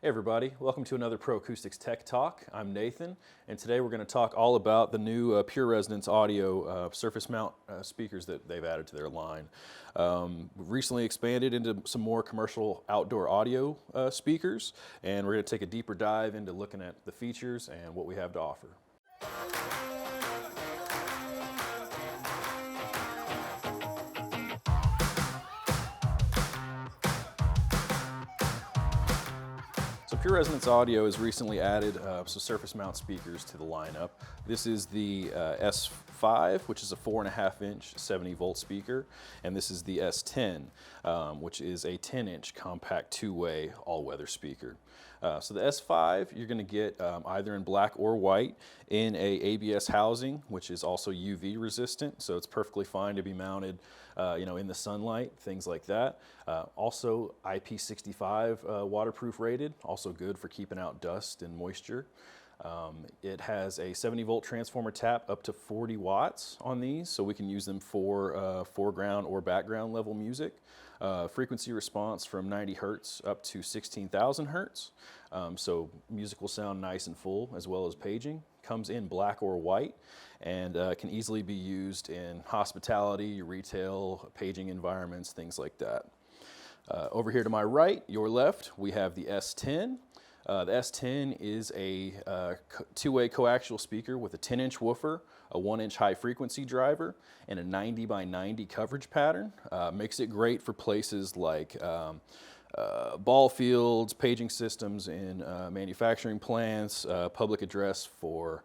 Hey everybody, welcome to another Pro Acoustics Tech Talk. I'm Nathan, and today we're going to talk all about the new Pure Resonance Audio surface mount speakers that they've added to their line. We've recently expanded into some more commercial outdoor audio speakers, and we're going to take a deeper dive into looking at the features and what we have to offer. So Pure Resonance Audio has recently added some surface mount speakers to the lineup. This is the S5, which is a 4.5-inch 70-volt speaker, and this is the S10, which is a 10-inch compact two-way all-weather speaker. So the S5 you're going to get either in black or white in a ABS housing, which is also UV resistant, so it's perfectly fine to be mounted in the sunlight, things like that. Also IP65 waterproof rated, also good for keeping out dust and moisture. It has a 70-volt transformer tap up to 40 watts on these, so we can use them for foreground or background level music. Frequency response from 90 hertz up to 16,000 hertz. So music will sound nice and full, as well as paging. Comes in black or white, and can easily be used in hospitality, retail, paging environments, things like that. Over here to my right, your left, we have the S10. The S10 is a two-way coaxial speaker with a 10-inch woofer, a 1-inch high frequency driver, and a 90 by 90 coverage pattern. Makes it great for places like ball fields, paging systems in manufacturing plants, public address for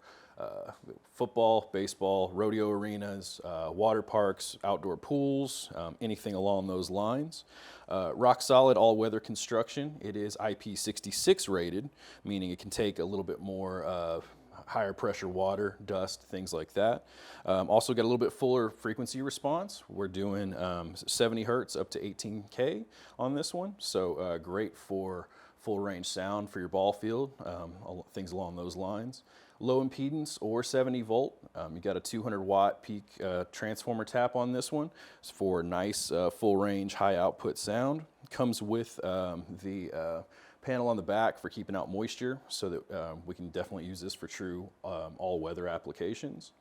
football, baseball, rodeo arenas, water parks, outdoor pools, anything along those lines. Rock solid all-weather construction. It is IP66 rated, meaning it can take a little bit more higher pressure water, dust, things like that. Also got a little bit fuller frequency response. We're doing 70 hertz up to 18K on this one, so great for full range sound for your ball field, things along those lines. Low impedance or 70 volt. You got a 200 watt peak transformer tap on this one for nice full range high output sound. Comes with the panel on the back for keeping out moisture, so that we can definitely use this for true all-weather applications.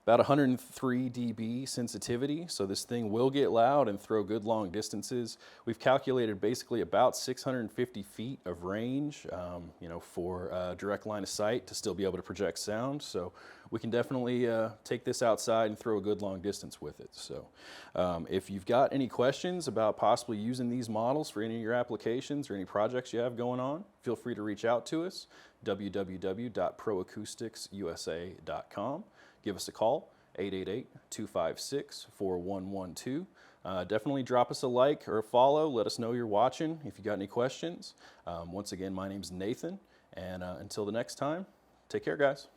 About 103 dB sensitivity, so this thing will get loud and throw good long distances. We've calculated basically about 650 feet of range, for direct line of sight to still be able to project sound. So we can definitely take this outside and throw a good long distance with it. So if you've got any questions about possibly using these models for any of your applications or any projects you have going on, feel free to reach out to us, www.proacousticsusa.com. Give us a call, 888-256-4112. Definitely drop us a like or a follow. Let us know you're watching if you got any questions. Once again, my name's Nathan, and until the next time, take care, guys.